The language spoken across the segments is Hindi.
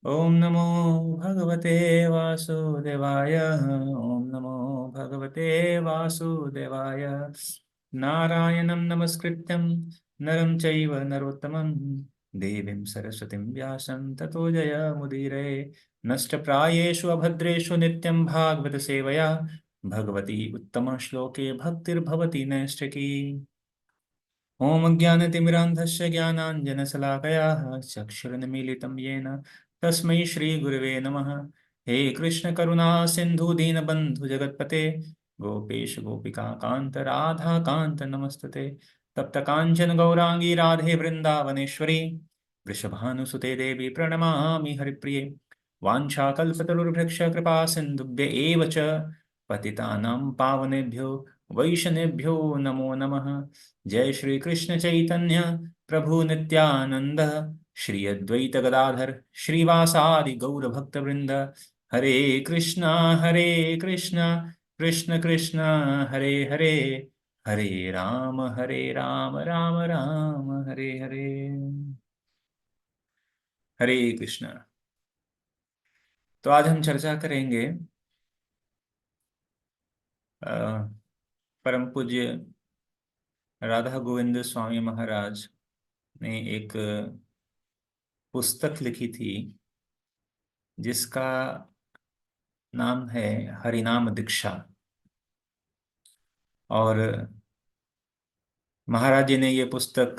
ओम नमो भगवते वासुदेवाय। ओम नमो भगवते वासुदेवाय। नारायणं नमस्कृत्यं नरं चैव नरोत्तमं देवीं सरस्वतीं व्यासं ततो जयमुदीरये। नष्टप्रायेषु अभद्रेषु नित्यं भागवत सेवया भगवती उत्तमश्लोके भक्तिर्भवति नैष्ठिकी। ॐ अज्ञानतिमिरान्धस्य ज्ञानाञ्जनशलाकया चक्षुरुन्मीलितं येन तस्मै श्रीगुरवे नमः। हे कृष्ण करुणा सिन्धु दीनबन्धु जगत्पते गोपेश गोपिका कान्त राधा कान्त नमस्तते। तप्त काञ्चन गौरांगी राधे वृन्दावनेश्वरी वृषभानुसुते देवी प्रणमामि हरिप्रिये। वाञ्छाकल्पतरुर्भृक्ष कृपा सिन्धुभ्य एव च पतितानां पावनेभ्यो वैष्णवेभ्यो नमो नमः। जय श्री कृष्ण चैतन्य प्रभु नित्यानंद श्री अद्वैत गदाधर श्रीवासादि गौर भक्त वृंद। हरे कृष्णा कृष्ण कृष्ण हरे हरे, हरे राम राम राम हरे हरे। हरे कृष्णा। तो आज हम चर्चा करेंगे अ, परम पूज्य राधा गोविंद स्वामी महाराज ने एक पुस्तक लिखी थी जिसका नाम है हरिनाम दीक्षा। और महाराज जी ने ये पुस्तक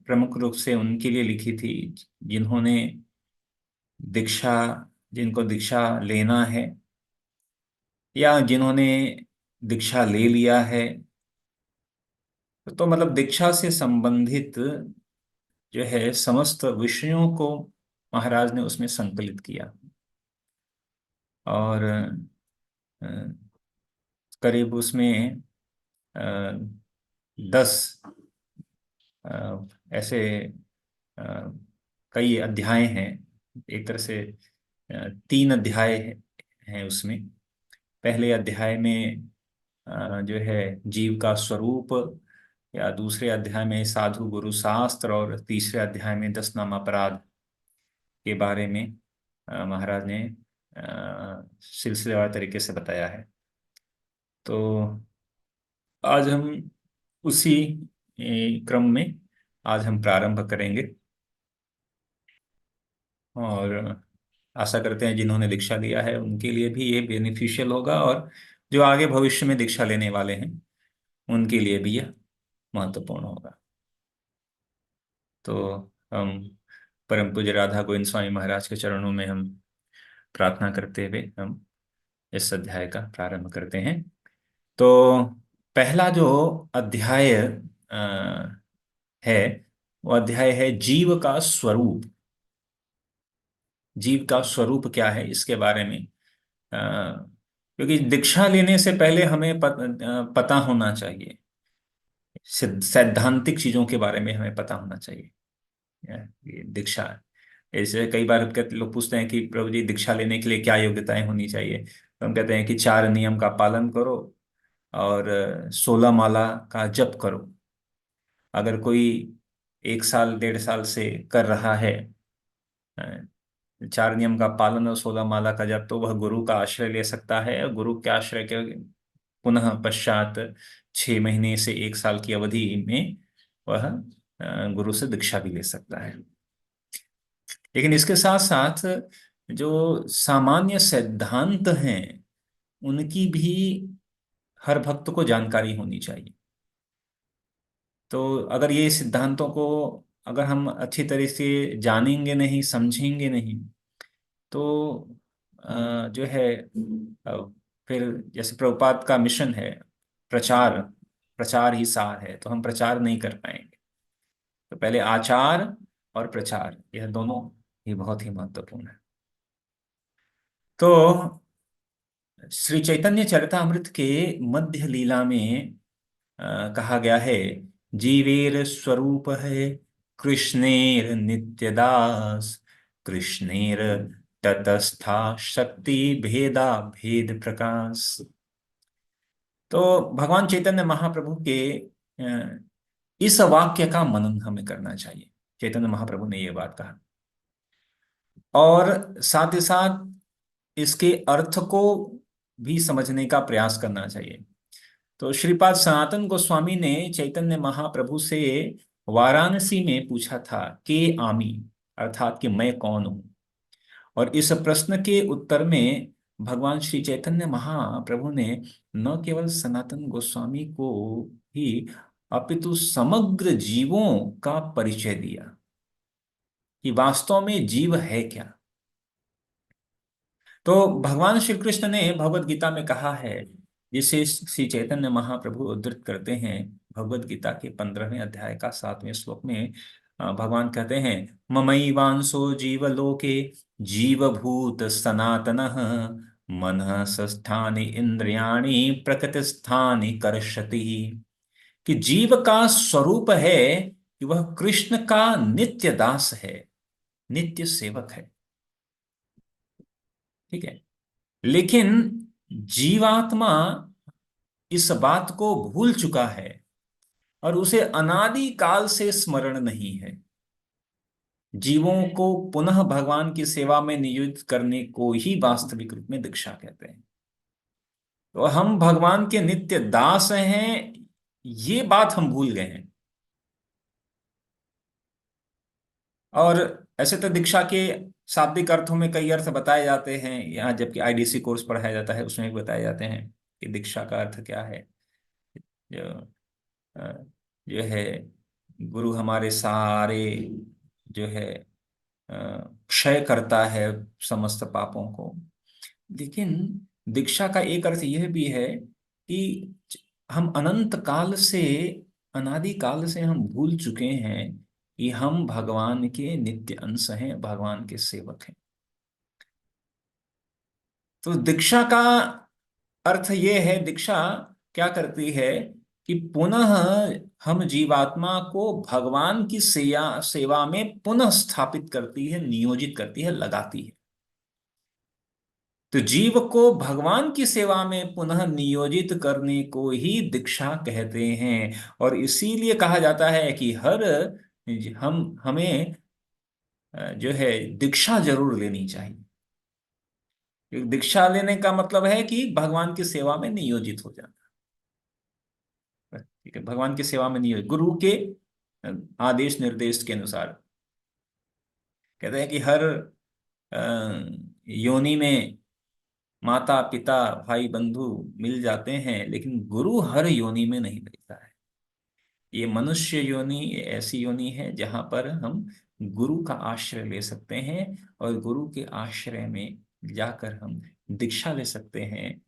प्रमुख रूप से उनके लिए लिखी थी जिन्होंने दीक्षा जिनको दीक्षा लेना है या जिन्होंने दीक्षा ले लिया है। तो मतलब दीक्षा से संबंधित जो है समस्त विषयों को महाराज ने उसमें संकलित किया। और अ, करीब उसमें 10 ऐसे अ, कई अध्याय हैं। एक तरह से 3 अध्याय हैं उसमें। पहले अध्याय में जो है जीव का स्वरूप, या दूसरे अध्याय में साधु गुरु शास्त्र, और तीसरे अध्याय में 10 नाम अपराध के बारे में महाराज ने सिलसिलेवार तरीके से बताया है। तो आज हम उसी क्रम में आज हम प्रारंभ करेंगे। और आशा करते हैं जिन्होंने दीक्षा लिया है उनके लिए भी ये बेनिफिशियल होगा, और जो आगे भविष्य में दीक्षा लेने वाले हैं उनके लिए भी यह महत्वपूर्ण होगा। तो हम परम पूज्य राधा गोविंद स्वामी महाराज के चरणों में हम प्रार्थना करते हुए हम इस अध्याय का प्रारंभ करते हैं। तो पहला जो अध्याय है वो अध्याय है जीव का स्वरूप। जीव का स्वरूप क्या है इसके बारे में, क्योंकि दीक्षा लेने से पहले हमें पता होना चाहिए। सैद्धांतिक चीजों के बारे में हमें पता होना चाहिए। ये दीक्षा, ऐसे कई बार लोग पूछते हैं कि प्रभु जी दीक्षा लेने के लिए क्या योग्यताएं होनी चाहिए। तो हम कहते हैं कि 4 नियम का पालन करो और 16 माला का जप करो। अगर कोई 1 साल 1.5 साल से कर रहा है 4 नियम का पालन और 16 माला का जप, तो वह गुरु का आश्रय ले सकता है। और गुरु के आश्रय के पुनः पश्चात 6 महीने से 1 साल की अवधि में वह गुरु से दीक्षा भी ले सकता है। लेकिन इसके साथ साथ जो सामान्य सिद्धांत हैं उनकी भी हर भक्त को जानकारी होनी चाहिए। तो अगर ये सिद्धांतों को अगर हम अच्छी तरह से जानेंगे नहीं, समझेंगे नहीं, तो जो है फिर जैसे प्रभुपाद का मिशन है प्रचार, प्रचार ही सार है, तो हम प्रचार नहीं कर पाएंगे। तो पहले आचार और प्रचार, यह दोनों ही बहुत ही महत्वपूर्ण है। तो श्री चैतन्य चरितामृत के मध्य लीला में कहा गया है, जीवेर स्वरूप है कृष्णेर नित्यदास, कृष्णेर ततस्था शक्ति भेदा भेद प्रकाश। तो भगवान चैतन्य महाप्रभु के इस वाक्य का मनन हमें करना चाहिए। चैतन्य महाप्रभु ने यह बात कहा। और साथ ही साथ इसके अर्थ को भी समझने का प्रयास करना चाहिए। तो श्रीपाद सनातन गोस्वामी ने चैतन्य महाप्रभु से वाराणसी में पूछा था कि आमी, अर्थात कि मैं कौन हूं। और इस प्रश्न के उत्तर में भगवान श्री चैतन्य महाप्रभु ने न केवल सनातन गोस्वामी को ही अपितु समग्र जीवों का परिचय दिया कि वास्तव में जीव है क्या। तो भगवान श्री कृष्ण ने भगवत गीता में कहा है, जिसे श्री चैतन्य महाप्रभु उद्धृत करते हैं भगवत गीता के 15वें अध्याय का 7वें श्लोक में। भगवान कहते हैं, ममैवांसो जीवलोके जीवभूत सनातनः मनः षष्ठानि इंद्रियाणि प्रकृतिस्थानि कर्षति। कि जीव का स्वरूप है कि वह कृष्ण का नित्य दास है, नित्य सेवक है। ठीक है। लेकिन जीवात्मा इस बात को भूल चुका है और उसे अनादि काल से स्मरण नहीं है। जीवों को पुनः भगवान की सेवा में नियुक्त करने को ही वास्तविक रूप में दीक्षा कहते हैं। तो हम भगवान के नित्य दास हैं, ये बात हम भूल गए हैं। और ऐसे तो दीक्षा के शाब्दिक अर्थों में कई अर्थ बताए जाते हैं यहाँ, जबकि आईडीसी कोर्स पढ़ाया जाता है उसमें भी बताए जाते हैं कि दीक्षा का अर्थ क्या है। जो अ, जो है, गुरु हमारे सारे जो है अ, क्षय करता है समस्त पापों को। लेकिन दीक्षा का एक अर्थ यह भी है कि हम अनंत काल से, अनादि काल से हम भूल चुके हैं कि हम भगवान के नित्य अंश हैं, भगवान के सेवक हैं। तो दीक्षा का अर्थ ये है, दीक्षा क्या करती है कि पुनः हम जीवात्मा को भगवान की सेवा में पुनः स्थापित करती है, नियोजित करती है, लगाती है। तो जीव को भगवान की सेवा में पुनः नियोजित करने को ही दीक्षा कहते हैं। और इसीलिए कहा जाता है कि हर हम हमें जो है दीक्षा जरूर लेनी चाहिए। दीक्षा लेने का मतलब है कि भगवान की सेवा में नियोजित हो जाना। ठीक है, भगवान की सेवा में नियोजित, गुरु के आदेश निर्देश के अनुसार। कहते हैं कि हर योनि में माता पिता भाई बंधु मिल जाते हैं, लेकिन गुरु हर योनि में नहीं मिलता है। ये मनुष्य योनि, ये ऐसी योनि है जहां पर हम गुरु का आश्रय ले सकते हैं और गुरु के आश्रय में जाकर हम दीक्षा ले सकते हैं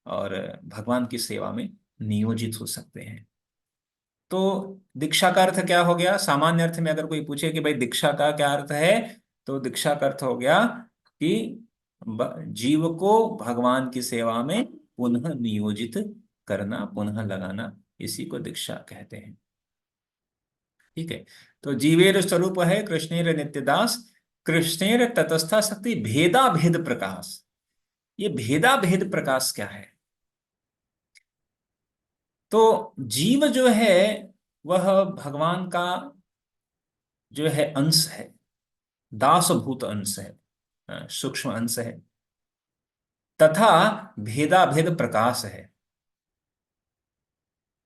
और भगवान की सेवा में नियोजित हो सकते हैं। तो दीक्षा का अर्थ क्या हो गया? सामान्य अर्थ में अगर कोई पूछे कि भाई दीक्षा का क्या अर्थ है, तो दीक्षा का अर्थ हो गया कि जीव को भगवान की सेवा में पुनः नियोजित करना, पुनः लगाना, इसी को दीक्षा कहते हैं। ठीक है। तो जीवेर स्वरूप है कृष्णेर नित्यदास, कृष्णेर तटस्था शक्ति भेदा भेद प्रकाश। ये भेदा भेद प्रकाश क्या है? तो जीव जो है वह भगवान का जो है अंश है, दासभूत अंश है, सूक्ष्म अंश है, तथा भेदा भेद प्रकाश है।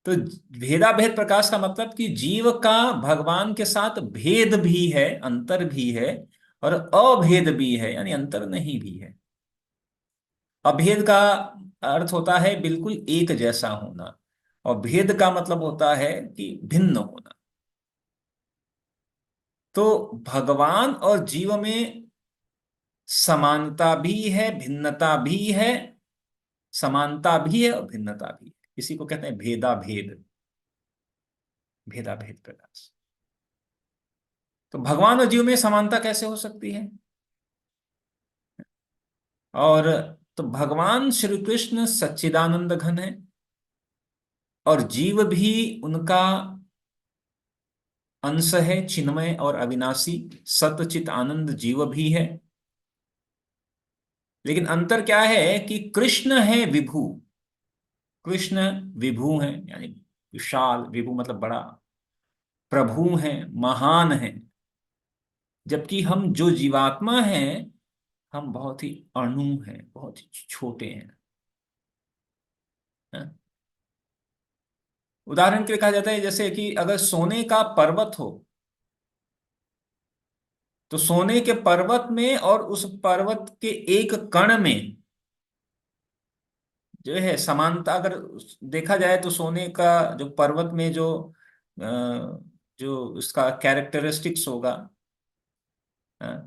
तो भेदा भेद प्रकाश का मतलब कि जीव का भगवान के साथ भेद भी है, अंतर भी है, और अभेद भी है, यानी अंतर नहीं भी है। अभेद का अर्थ होता है बिल्कुल एक जैसा होना, और भेद का मतलब होता है कि भिन्न होना। तो भगवान और जीव में समानता भी है, भिन्नता भी है, समानता भी है और भिन्नता भी है। इसी को कहते हैं भेदा भेद, भेदा भेद प्रकाश। तो भगवान और जीव में समानता कैसे हो सकती है? और तो भगवान श्री कृष्ण सच्चिदानंद घन है और जीव भी उनका अंश है, चिन्मय और अविनाशी सतचित आनंद जीव भी है। लेकिन अंतर क्या है कि कृष्ण है विभु, कृष्ण विभु है, यानी विशाल, विभु मतलब बड़ा, प्रभु हैं, महान हैं। जबकि हम जो जीवात्मा हैं, हम बहुत ही अणु हैं, बहुत ही छोटे हैं। हाँ? उदाहरण के लिए कहा जाता है जैसे कि अगर सोने का पर्वत हो, तो सोने के पर्वत में और उस पर्वत के एक कण में जो है समानता अगर देखा जाए, तो सोने का जो पर्वत में अ, जो उसका कैरेक्टरिस्टिक्स होगा, अ,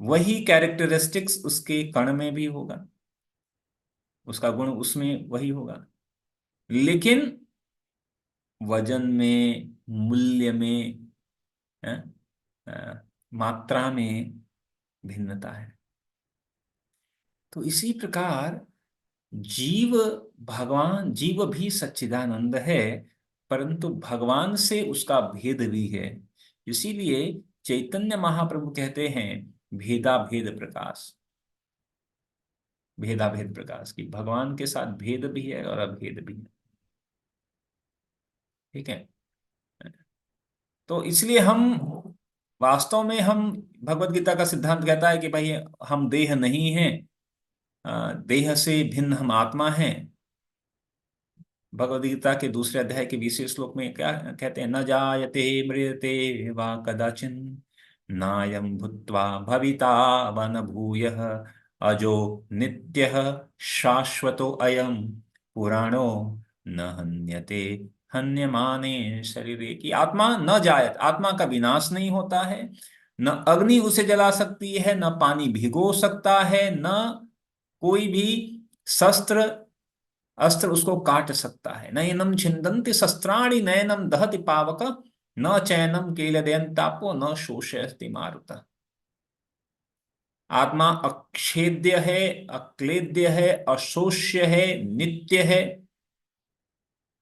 वही कैरेक्टरिस्टिक्स उसके कण में भी होगा, उसका गुण उसमें वही होगा। लेकिन वजन में, मूल्य में, अ, मात्रा में भिन्नता है। तो इसी प्रकार जीव भगवान जीव भी सच्चिदानंद है, परंतु भगवान से उसका भेद भी है। इसीलिए चैतन्य महाप्रभु कहते हैं भेदा भेद प्रकाश, भेदा भेद प्रकाश, की भगवान के साथ भेद भी है और अभेद भी है। ठीक है। तो इसलिए हम वास्तव में हम भगवत गीता का सिद्धांत कहता है कि भाई हम देह नहीं हैं, देह से भिन्न हम आत्मा हैं। भगवद गीता के दूसरे अध्याय के 20वें श्लोक में क्या कहते हैं, न जायते म्रियते वा कदाचिन नायं भूत्वा भविता व न भूयः अजो नित्यः शाश्वतो अयं पुराणो न हन्यते हन्यमाने शरीरे। की आत्मा न जायत, आत्मा का विनाश नहीं होता है, न अग्नि उसे जला सकती है, न पानी भिगो सकता है, न कोई भी शस्त्र अस्त्र उसको काट सकता है। नयनम छिन्दन्ति शस्त्राणि नयनम दहति पावक न चैनम केलदयन्तापो न शोषयति मारुतः। आत्मा अक्षेद्य है, अक्लेद्य है, अशोष्य है, नित्य है।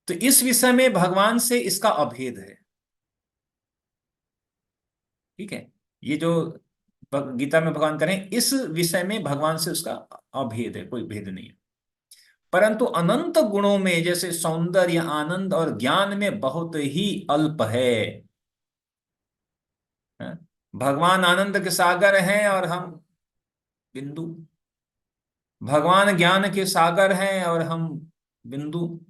तो इस विषय में भगवान से इसका अभेद है। ठीक है। ये जो गीता में भगवान करें, इस विषय में भगवान से उसका अभेद है, कोई भेद नहीं है। परंतु अनंत गुणों में जैसे सौंदर्य, आनंद और ज्ञान में बहुत ही अल्प है। हाँ? भगवान आनंद के सागर हैं और हम बिंदु। भगवान ज्ञान के सागर हैं और हम बिंदु।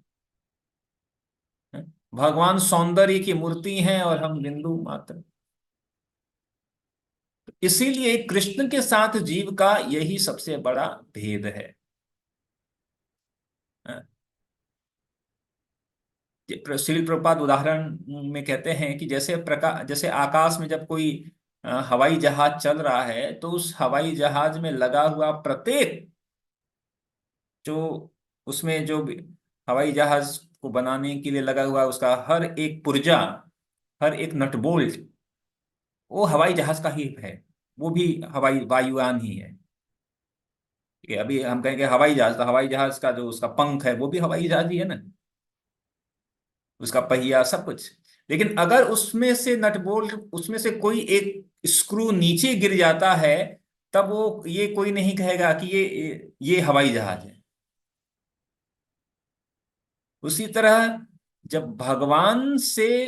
हाँ? भगवान सौंदर्य की मूर्ति हैं और हम बिंदु मात्र। इसीलिए कृष्ण के साथ जीव का यही सबसे बड़ा भेद है। हाँ? श्रील प्रभुपाद उदाहरण में कहते हैं कि जैसे प्रकाश, जैसे आकाश में जब कोई हवाई जहाज चल रहा है, तो उस हवाई जहाज में लगा हुआ प्रत्येक जो उसमें जो भी हवाई जहाज को बनाने के लिए लगा हुआ उसका हर एक पुर्जा, हर एक नट बोल्ट, वो हवाई जहाज का ही है। वो भी हवाई वायुयान ही है। ठीक है। अभी हम कहेंगे हवाई जहाज, तो हवाई जहाज का जो उसका पंख है वो भी हवाई जहाज ही है ना, उसका पहिया सब कुछ। लेकिन अगर उसमें से नट बोल्ट, उसमें से कोई एक स्क्रू नीचे गिर जाता है, तब वो ये कोई नहीं कहेगा कि ये हवाई जहाज है। उसी तरह जब भगवान से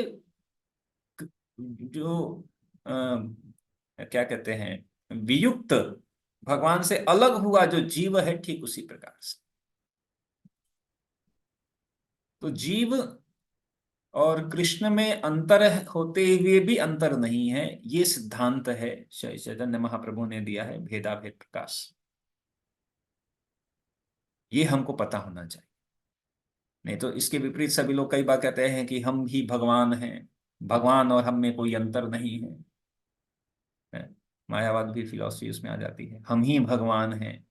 जो क्या कहते हैं वियुक्त, भगवान से अलग हुआ जो जीव है, ठीक उसी प्रकार से तो जीव और कृष्ण में अंतर होते हुए भी अंतर नहीं है। ये सिद्धांत है चैतन्य महाप्रभु ने दिया है, भेदाभेद प्रकाश। ये हमको पता होना चाहिए। नहीं तो इसके विपरीत सभी लोग कई बार कहते हैं कि हम ही भगवान हैं, भगवान और हम में कोई अंतर नहीं है। है? मायावाद भी फिलॉसफी उसमें आ जाती है, हम ही भगवान हैं।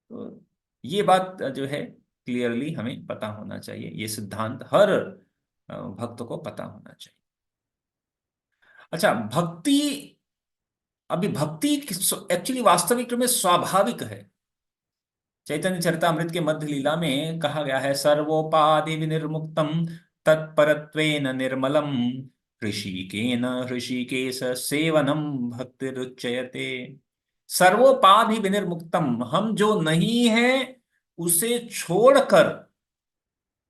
तो ये बात जो है क्लियरली हमें पता होना चाहिए, ये सिद्धांत हर भक्त को पता होना चाहिए। अच्छा, भक्ति, अभी भक्ति एक्चुअली वास्तविक में स्वाभाविक है। चैतन्य चरितामृत के मध्य लीला में कहा गया है, सर्वोपाधि विनिर्मुक्तम तत्परत्वेन निर्मलम ऋषिकेन ऋषिकेश सेवनम भक्तिरुच्यते। सर्वोपाधि विनिर्मुक्तम, हम जो नहीं है उसे छोड़कर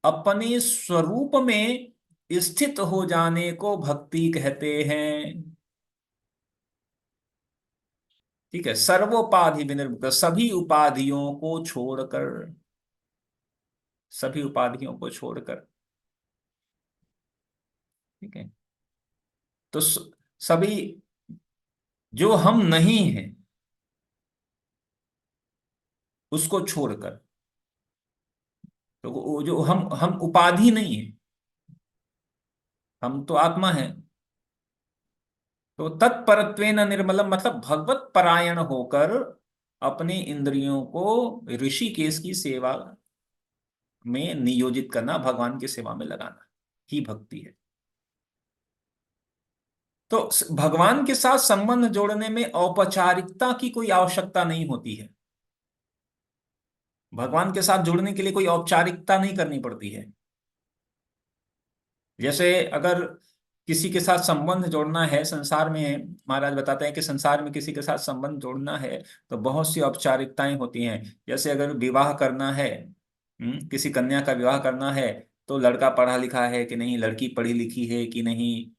अपने स्वरूप में स्थित हो जाने को भक्ति कहते हैं। ठीक है, सर्वोपाधि विनिर्मुक्त, सभी उपाधियों को छोड़कर, सभी उपाधियों को छोड़कर। ठीक है, तो सभी, जो हम नहीं हैं उसको छोड़कर, तो वो जो हम उपाधि नहीं है, हम तो आत्मा है। तो तत्परत्वेन निर्मलम मतलब भगवत परायण होकर अपने इंद्रियों को ऋषिकेश की सेवा में नियोजित करना, भगवान की सेवा में लगाना ही भक्ति है। तो भगवान के साथ संबंध जोड़ने में औपचारिकता की कोई आवश्यकता नहीं होती है। भगवान के साथ जुड़ने के लिए कोई औपचारिकता नहीं करनी पड़ती है। जैसे अगर किसी के साथ संबंध जोड़ना है संसार में, महाराज बताते हैं कि संसार में किसी के साथ संबंध जोड़ना है तो बहुत सी औपचारिकताएं होती हैं। जैसे अगर विवाह करना है, किसी कन्या का विवाह करना है, तो लड़का पढ़ा लिखा है कि नहीं, लड़की पढ़ी लिखी है कि नहीं,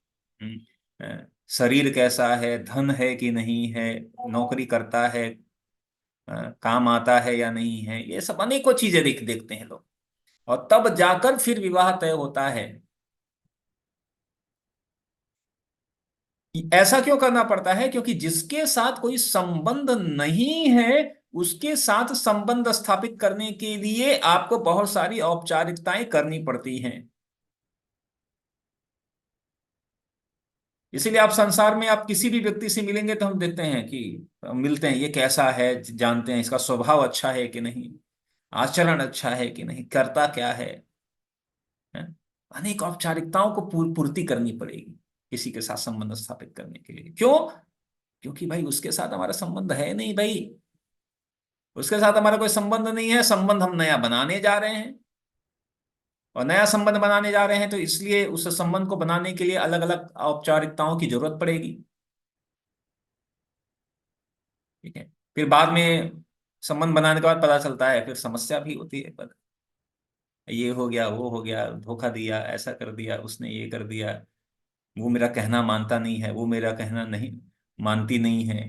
शरीर कैसा है, धन है कि नहीं है, नौकरी करता है, काम आता है या नहीं है, ये सब अनेकों चीजें देखते हैं लोग, और तब जाकर फिर विवाह तय होता है। ऐसा क्यों करना पड़ता है? क्योंकि जिसके साथ कोई संबंध नहीं है उसके साथ संबंध स्थापित करने के लिए आपको बहुत सारी औपचारिकताएं करनी पड़ती हैं। इसीलिए आप संसार में आप किसी भी व्यक्ति से मिलेंगे तो हम देखते हैं कि मिलते हैं, ये कैसा है, जानते हैं इसका स्वभाव अच्छा है कि नहीं, आचरण अच्छा है कि नहीं, करता क्या है? अनेक औपचारिकताओं को पूर्ति करनी पड़ेगी किसी के साथ संबंध स्थापित करने के लिए। क्यों? क्योंकि भाई उसके साथ हमारा संबंध है नहीं भाई, उसके साथ हमारा कोई संबंध नहीं है, संबंध हम नया बनाने जा रहे हैं। और नया संबंध बनाने जा रहे हैं तो इसलिए उस संबंध को बनाने के लिए अलग अलग औपचारिकताओं की जरूरत पड़ेगी। ठीक है, फिर बाद में संबंध बनाने के बाद पता चलता है फिर समस्या भी होती है, पर ये हो गया, वो हो गया, धोखा दिया, ऐसा कर दिया, उसने ये कर दिया, वो मेरा कहना मानता नहीं है, वो मेरा कहना नहीं मानती नहीं है।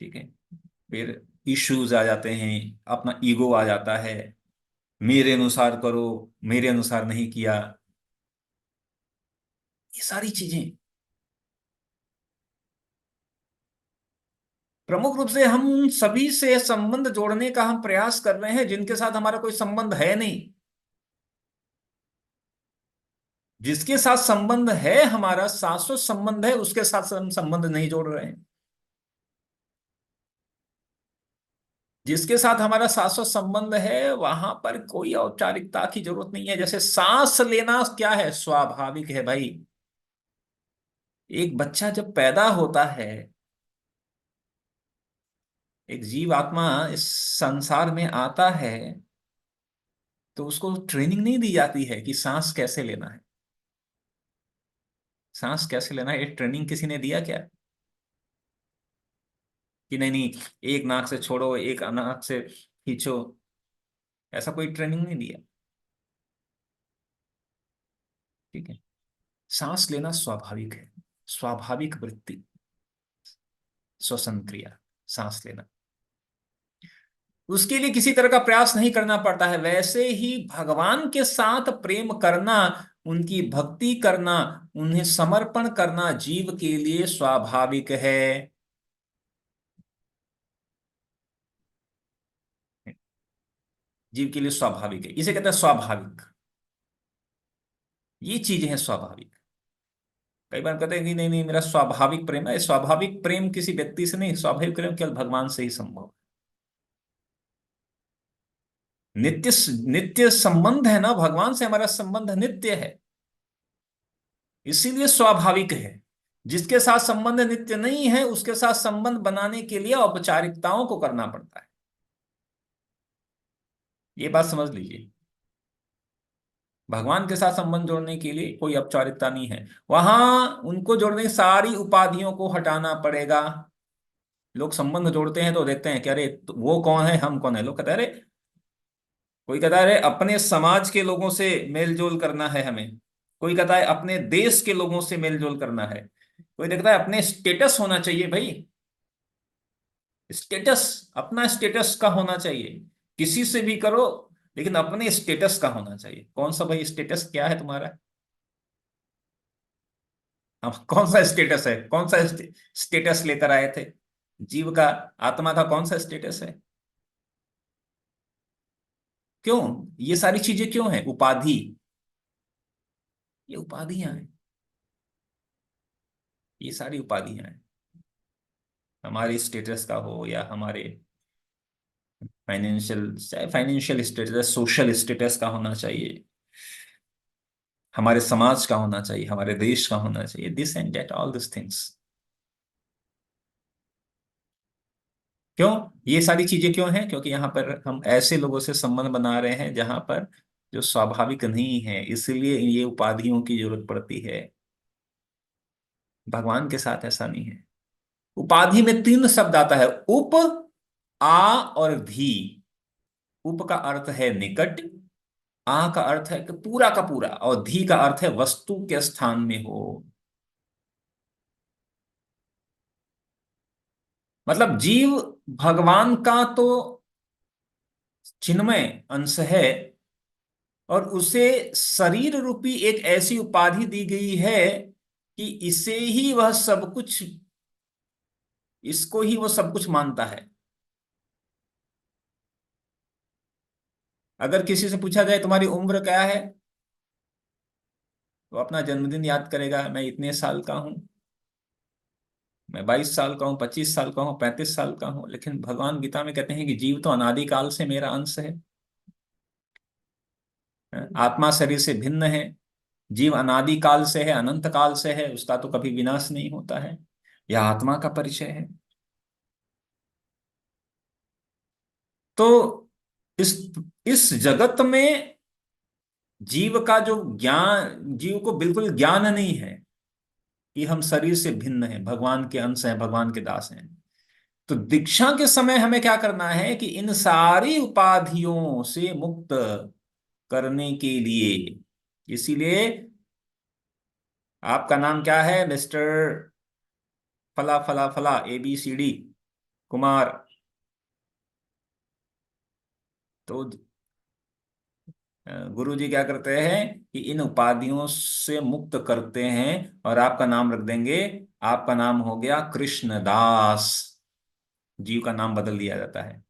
ठीक है, फिर इश्यूज आ जाते हैं, अपना ईगो आ जाता है, मेरे अनुसार करो, मेरे अनुसार नहीं किया, ये सारी चीजें। प्रमुख रूप से हम उन सभी से संबंध जोड़ने का हम प्रयास कर रहे हैं जिनके साथ हमारा कोई संबंध है नहीं। जिसके साथ संबंध है, हमारा शाश्वत संबंध है, उसके साथ हम संबंध नहीं जोड़ रहे हैं। जिसके साथ हमारा शाश्वत संबंध है वहां पर कोई औपचारिकता की जरूरत नहीं है। जैसे सांस लेना क्या है, स्वाभाविक है भाई। एक बच्चा जब पैदा होता है, एक जीव आत्मा इस संसार में आता है, तो उसको ट्रेनिंग नहीं दी जाती है कि सांस कैसे लेना है। सांस कैसे लेना है ये ट्रेनिंग किसी ने दिया क्या? कि नहीं नहीं, एक नाक से छोड़ो, एक नाक से खींचो, ऐसा कोई ट्रेनिंग नहीं दिया। ठीक है, सांस लेना स्वाभाविक है, स्वाभाविक वृत्ति, श्वसन क्रिया, सांस लेना, उसके लिए किसी तरह का प्रयास नहीं करना पड़ता है। वैसे ही भगवान के साथ प्रेम करना, उनकी भक्ति करना, उन्हें समर्पण करना जीव के लिए स्वाभाविक है। जीव के लिए स्वाभाविक है, इसे कहते हैं स्वाभाविक। ये चीज है स्वाभाविक। कई बार कहते हैं कि नहीं नहीं मेरा स्वाभाविक प्रेम है, स्वाभाविक प्रेम किसी व्यक्ति से नहीं, स्वाभाविक प्रेम केवल भगवान से ही संभव है। नित्य नित्य संबंध है ना, भगवान से हमारा संबंध नित्य है, इसीलिए स्वाभाविक है। जिसके साथ संबंध नित्य नहीं है उसके साथ संबंध बनाने के लिए औपचारिकताओं को करना पड़ता है। ये बात समझ लीजिए, भगवान के साथ संबंध जोड़ने के लिए कोई औपचारिकता नहीं है। वहां उनको जोड़ने की सारी उपाधियों को हटाना पड़ेगा। लोग संबंध जोड़ते हैं तो देखते हैं कि अरे तो वो कौन है, हम कौन है, लोग कहते हैं अरे कोई कहता है अरे अपने समाज के लोगों से मेल जोल करना है हमें। कोई कहता है अपने देश के लोगों से मेल जोल करना है। कोई देखता है अपने स्टेटस होना चाहिए भाई। स्टेटस, अपना स्टेटस का होना चाहिए। किसी से भी करो, लेकिन अपने स्टेटस का होना चाहिए। कौन सा भाई स्टेटस क्या है तुम्हारा? अब कौन सा स्टेटस है? कौन सा स्टेटस लेकर आए थे? जीव का, आत्मा का कौन सा स्टेटस है? क्यों? ये सारी चीजें क्यों है? उपाधि। ये उपाधियां हैं। ये सारी उपाधियां हैं। हमारे स्टेटस का हो या हमारे फाइनेंशियल, चाहे फाइनेंशियल स्टेटस, सोशल स्टेटस का होना चाहिए, हमारे समाज का होना चाहिए, हमारे देश का होना चाहिए, this and that, all this things. क्यों? ये सारी चीजें क्यों हैं? क्योंकि यहाँ पर हम ऐसे लोगों से संबंध बना रहे हैं जहां पर जो स्वाभाविक नहीं है, इसलिए ये उपाधियों की जरूरत पड़ती है। भगवान के साथ ऐसा नहीं है। उपाधि में तीन शब्द आता है, उप, आ और धी। उप का अर्थ है निकट, आ का अर्थ है कि पूरा का पूरा, और धी का अर्थ है वस्तु के स्थान में हो। मतलब जीव भगवान का तो चिन्मय अंश है, और उसे शरीर रूपी एक ऐसी उपाधि दी गई है कि इसे ही वह सब कुछ, इसको ही वो सब कुछ मानता है। अगर किसी से पूछा जाए तुम्हारी उम्र क्या है, तो अपना जन्मदिन याद करेगा, मैं इतने साल का हूं, मैं 22 साल का हूँ, 25 साल का हूँ, 35 साल का हूँ। लेकिन भगवान गीता में कहते हैं कि जीव तो अनादिकाल से मेरा अंश है। आत्मा शरीर से भिन्न है। जीव अनादि काल से है, अनंत काल से है, उसका तो कभी विनाश नहीं होता है। यह आत्मा का परिचय है। तो इस इस जगत में जीव का जो ज्ञान, जीव को बिल्कुल ज्ञान नहीं है कि हम शरीर से भिन्न हैं, भगवान के अंश हैं, भगवान के दास हैं। तो दीक्षा के समय हमें क्या करना है कि इन सारी उपाधियों से मुक्त करने के लिए, इसीलिए आपका नाम क्या है मिस्टर फला फला फला ABCD कुमार, तो गुरु जी क्या करते हैं कि इन उपाधियों से मुक्त करते हैं, और आपका नाम रख देंगे। आपका नाम हो गया कृष्णदास। जीव का नाम बदल दिया जाता है।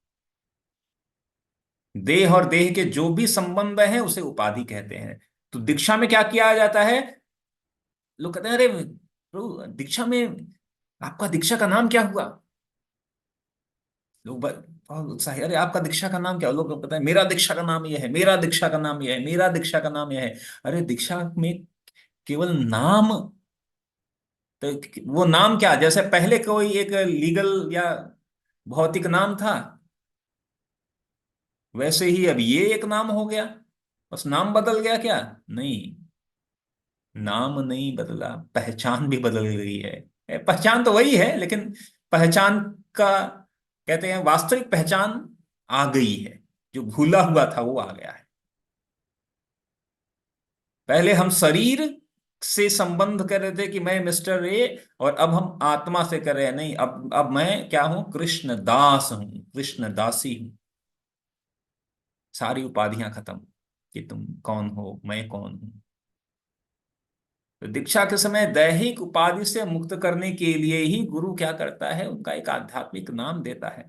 देह और देह के जो भी संबंध है उसे उपाधि कहते हैं। तो दीक्षा में क्या किया जाता है? लोग कहते हैं अरे प्रभु दीक्षा में आपका दीक्षा का नाम क्या हुआ? लोग बहुत उत्साही, अरे आपका दीक्षा का नाम क्या? लोग पता है मेरा दीक्षा का नाम यह है, मेरा दीक्षा का नाम यह है, मेरा दीक्षा का नाम यह है। अरे दीक्षा में केवल नाम, तो वो नाम क्या, जैसे पहले कोई एक लीगल या भौतिक नाम था, वैसे ही अब ये एक नाम हो गया। बस नाम बदल गया क्या? नहीं, नाम नहीं बदला, पहचान भी बदल गई है। पहचान तो वही है, लेकिन पहचान का, कहते हैं वास्तविक पहचान आ गई है। जो भूला हुआ था वो आ गया है। पहले हम शरीर से संबंध कर रहे थे कि मैं मिस्टर ए, और अब हम आत्मा से कर रहे हैं, नहीं, अब मैं क्या हूं? कृष्ण दास हूं, कृष्ण दासी हूं। सारी उपाधियां खत्म कि तुम कौन हो, मैं कौन हूं। तो दीक्षा के समय दैहिक उपाधि से मुक्त करने के लिए ही गुरु क्या करता है? उनका एक आध्यात्मिक नाम देता है।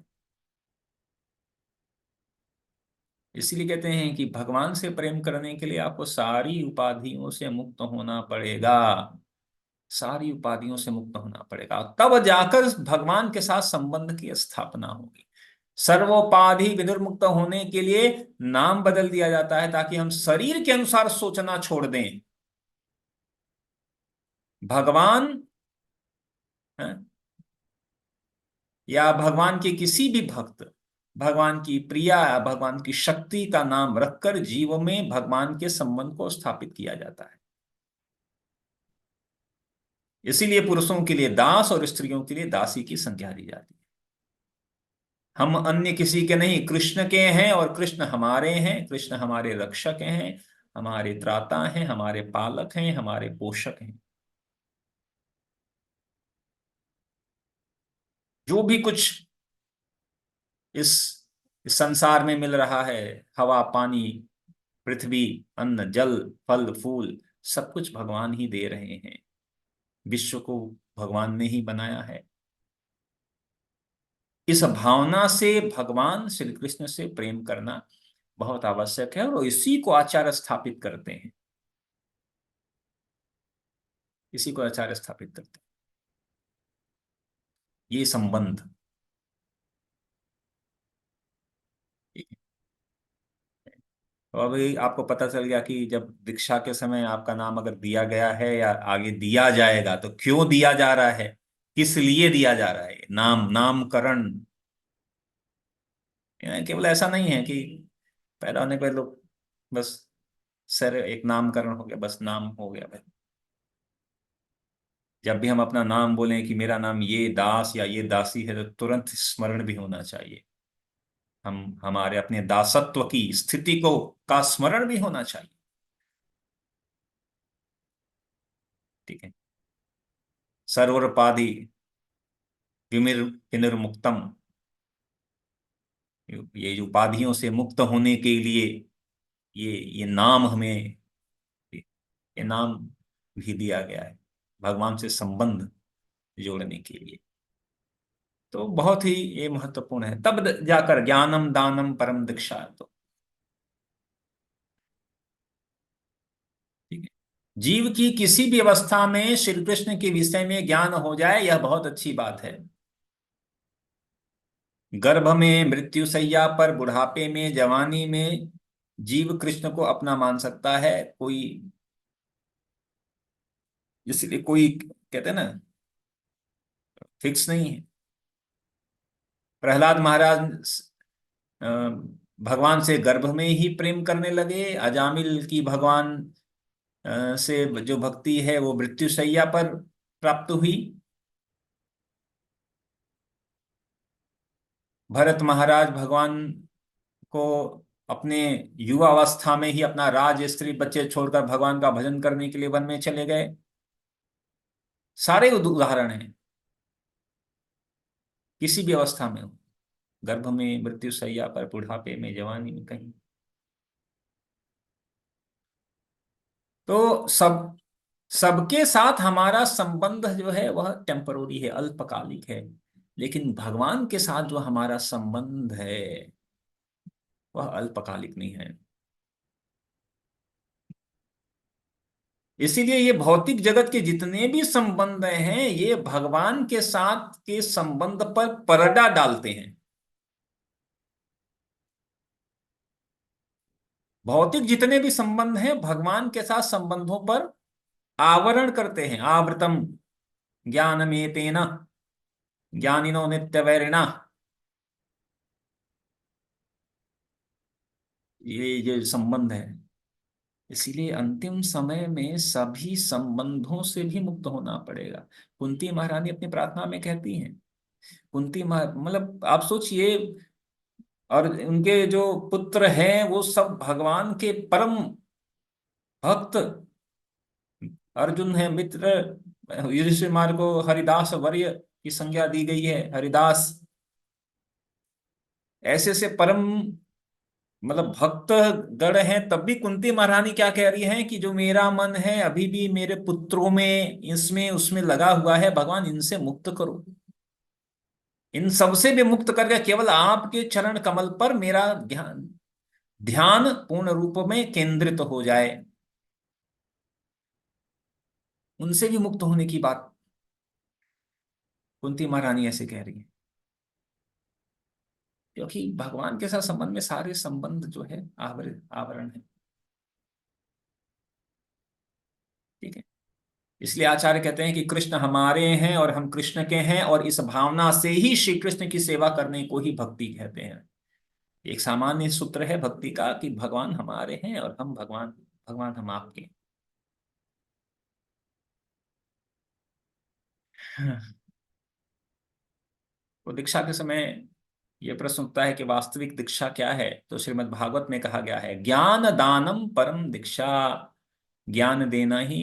इसीलिए कहते हैं कि भगवान से प्रेम करने के लिए आपको सारी उपाधियों से मुक्त होना पड़ेगा। सारी उपाधियों से मुक्त होना पड़ेगा, तब जाकर भगवान के साथ संबंध की स्थापना होगी। सर्वोपाधि विनिर्मुक्त होने के लिए नाम बदल दिया जाता है, ताकि हम शरीर के अनुसार सोचना छोड़ दें। भगवान है, या भगवान के किसी भी भक्त, भगवान की प्रिया, भगवान की शक्ति का नाम रखकर जीव में भगवान के संबंध को स्थापित किया जाता है। इसीलिए पुरुषों के लिए दास और स्त्रियों के लिए दासी की संज्ञा दी जाती है। हम अन्य किसी के नहीं, कृष्ण के हैं और कृष्ण हमारे हैं। कृष्ण हमारे रक्षक हैं, हमारे त्राता हैं, हमारे पालक हैं, हमारे पोषक हैं। जो भी कुछ इस इस संसार में मिल रहा है, हवा पानी, पृथ्वी, अन्न जल, फल फूल, सब कुछ भगवान ही दे रहे हैं। विश्व को भगवान ने ही बनाया है। इस भावना से भगवान श्री कृष्ण से प्रेम करना बहुत आवश्यक है, और इसी को आचार्य स्थापित करते हैं। इसी को आचार्य स्थापित करते हैं, ये संबंध। तो अभी आपको पता चल गया कि जब दीक्षा के समय आपका नाम अगर दिया गया है या आगे दिया जाएगा, तो क्यों दिया जा रहा है, किस लिए दिया जा रहा है। नाम, नामकरण, केवल ऐसा नहीं है कि पैदा होने पर लोग बस सर एक नामकरण हो गया, बस नाम हो गया भाई। जब भी हम अपना नाम बोलें कि मेरा नाम ये दास या ये दासी है, तो तुरंत स्मरण भी होना चाहिए। हम हमारे अपने दासत्व की स्थिति को का स्मरण भी होना चाहिए। ठीक है। सर्वोपरि विमिर विनिर्मुक्तम। ये जो उपाधियों से मुक्त होने के लिए ये नाम हमें, ये नाम भी दिया गया है भगवान से संबंध जोड़ने के लिए। तो बहुत ही ये महत्वपूर्ण है। तब जाकर ज्ञानम दानम परम दीक्षा। तो ठीक है, जीव की किसी भी अवस्था में श्री कृष्ण के विषय में ज्ञान हो जाए, यह बहुत अच्छी बात है। गर्भ में, मृत्यु शैया पर, बुढ़ापे में, जवानी में जीव कृष्ण को अपना मान सकता है। कोई, इसलिए कोई कहते हैं ना, फिक्स नहीं है। प्रहलाद महाराज अ, भगवान से गर्भ में ही प्रेम करने लगे। अजामिल की भगवान से जो भक्ति है वो मृत्युशैया पर प्राप्त हुई। भरत महाराज भगवान को अपने युवा अवस्था में ही अपना राज स्त्री बच्चे छोड़कर भगवान का भजन करने के लिए वन में चले गए। सारे उदाहरण हैं, किसी भी अवस्था में हो, गर्भ में, मृत्युशैया पर, बुढ़ापे में, जवानी में, कहीं। तो सबके साथ हमारा संबंध जो है वह टेम्परोरी है, अल्पकालिक है। लेकिन भगवान के साथ जो हमारा संबंध है वह अल्पकालिक नहीं है। इसीलिए ये भौतिक जगत के जितने भी संबंध हैं, ये भगवान के साथ के संबंध पर पर्दा डालते हैं। भौतिक जितने भी संबंध हैं भगवान के साथ संबंधों पर आवरण करते हैं। आवृतम ज्ञानमेतेन ज्ञानिनो नित्यवैरिणा। ये जो संबंध है, इसीलिए अंतिम समय में सभी संबंधों से भी मुक्त होना पड़ेगा। कुंती महारानी अपनी प्रार्थना में कहती हैं, मतलब आप सोचिए, और उनके जो पुत्र हैं वो सब भगवान के परम भक्त। अर्जुन है मित्र, युधिष्ठिर को हरिदास वर्य की संज्ञा दी गई है, हरिदास। ऐसे से परम मतलब भक्त गण हैं। तब भी कुंती महारानी क्या कह रही हैं कि जो मेरा मन है अभी भी मेरे पुत्रों में, इसमें उसमें लगा हुआ है, भगवान इनसे मुक्त करो। इन सबसे भी मुक्त करके केवल आपके चरण कमल पर मेरा ध्यान ध्यान पूर्ण रूप में केंद्रित हो जाए। उनसे भी मुक्त होने की बात कुंती महारानी ऐसे कह रही है। क्योंकि भगवान के साथ संबंध में सारे संबंध जो है आवरण है। ठीक है। इसलिए आचार्य कहते हैं कि कृष्ण हमारे हैं और हम कृष्ण के हैं, और इस भावना से ही श्री कृष्ण की सेवा करने को ही भक्ति कहते हैं। एक सामान्य सूत्र है भक्ति का कि भगवान हमारे हैं और हम भगवान भगवान हम आपके हैं। तो दीक्षा के समय ये प्रश्न उठता है कि वास्तविक दीक्षा क्या है, तो श्रीमद् भागवत में कहा गया है, ज्ञान दानम परम दीक्षा। ज्ञान देना ही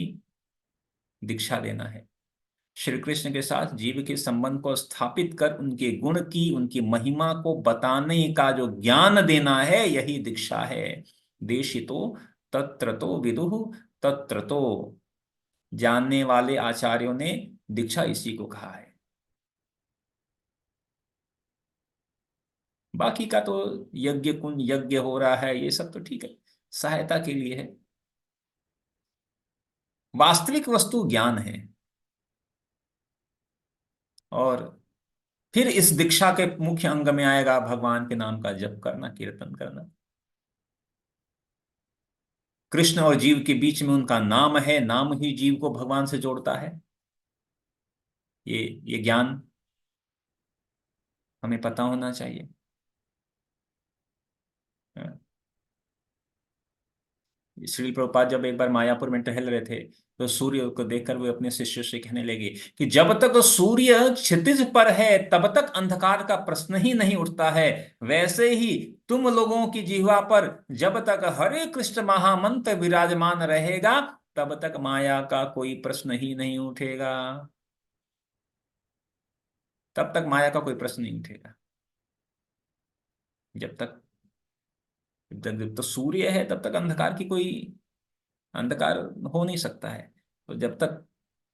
दीक्षा देना है। श्री कृष्ण के साथ जीव के संबंध को स्थापित कर उनके गुण की, उनकी महिमा को बताने का जो ज्ञान देना है, यही दीक्षा है। देशितो तत्र तो विदुः तत्र तो। जानने वाले आचार्यों ने दीक्षा इसी को कहा है। बाकी का तो यज्ञ कुंड यज्ञ हो रहा है, ये सब तो ठीक है, सहायता के लिए है। वास्तविक वस्तु ज्ञान है। और फिर इस दीक्षा के मुख्य अंग में आएगा भगवान के नाम का जप करना, कीर्तन करना। कृष्ण और जीव के बीच में उनका नाम है, नाम ही जीव को भगवान से जोड़ता है। ये ज्ञान हमें पता होना चाहिए। श्रील प्रभुपाद जब एक बार मायापुर में टहल रहे थे, तो सूर्य को देखकर वे अपने शिष्यों से कहने लगे कि जब तक सूर्य क्षितिज पर है तब तक अंधकार का प्रश्न ही नहीं उठता है। वैसे ही तुम लोगों की जिह्वा पर जब तक हरे कृष्ण महामंत्र विराजमान रहेगा, तब तक माया का कोई प्रश्न ही नहीं उठेगा। तब तक माया का कोई प्रश्न नहीं उठेगा। जब तक जब तक सूर्य है तब तक अंधकार की कोई अंधकार हो नहीं सकता है। तो जब तक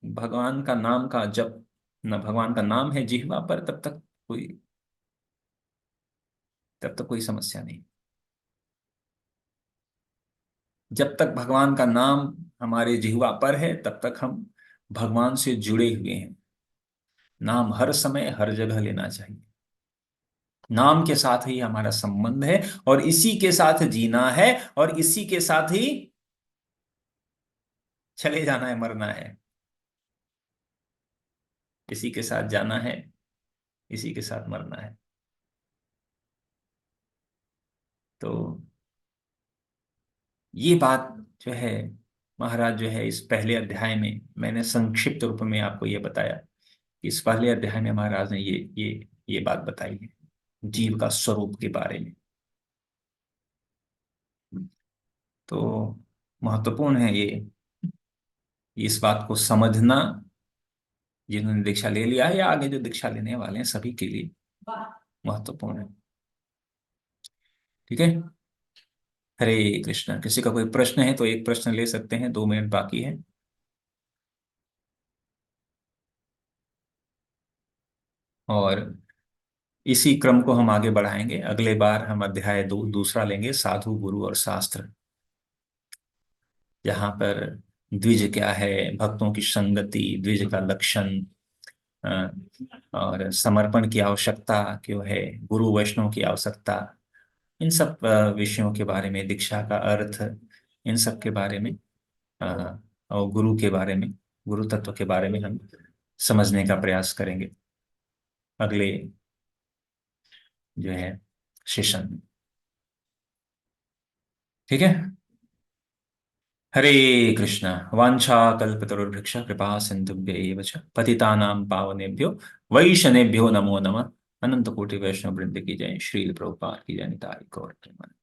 भगवान का नाम का जब न भगवान का नाम है जिह्वा पर, तब तक कोई समस्या नहीं। जब तक भगवान का नाम हमारे जिह्वा पर है, तब तक हम भगवान से जुड़े हुए हैं। नाम हर समय हर जगह लेना चाहिए। नाम के साथ ही हमारा संबंध है, और इसी के साथ जीना है, और इसी के साथ ही चले जाना है, मरना है। इसी के साथ जाना है, इसी के साथ मरना है। तो ये बात जो है, महाराज जो है, इस पहले अध्याय में मैंने संक्षिप्त रूप में आपको ये बताया कि इस पहले अध्याय में महाराज ने ये बात बताई है जीव का स्वरूप के बारे में। तो महत्वपूर्ण है ये इस बात को समझना, जिन्होंने दीक्षा ले लिया है या आगे जो दीक्षा लेने वाले हैं, सभी के लिए महत्वपूर्ण है। ठीक है। हरे कृष्णा। किसी का कोई प्रश्न है तो एक प्रश्न ले सकते हैं, 2 मिनट बाकी है। और इसी क्रम को हम आगे बढ़ाएंगे। अगले बार हम अध्याय दूसरा लेंगे, साधु गुरु और शास्त्र। यहाँ पर द्विज क्या है, भक्तों की संगति, द्विज का लक्षण, अ, और समर्पण की आवश्यकता क्यों है, गुरु वैष्णव की आवश्यकता, इन सब विषयों के बारे में, दीक्षा का अर्थ, इन सब के बारे में, और गुरु के बारे में, गुरु तत्व के बारे में हम समझने का प्रयास करेंगे अगले जो है सेशन में। ठीक है। हरे कृष्णा। वाञ्छा कल्पतरुर्भृक्ष कृपा सिन्धुभ्य एव च पतितानां पावनेभ्यो वैष्णवेभ्यो नमो नमः। अनंत कोटि वैष्णव वृंद की जय। श्रील प्रभुपाद की जय। निताई गौर प्रेमानंद।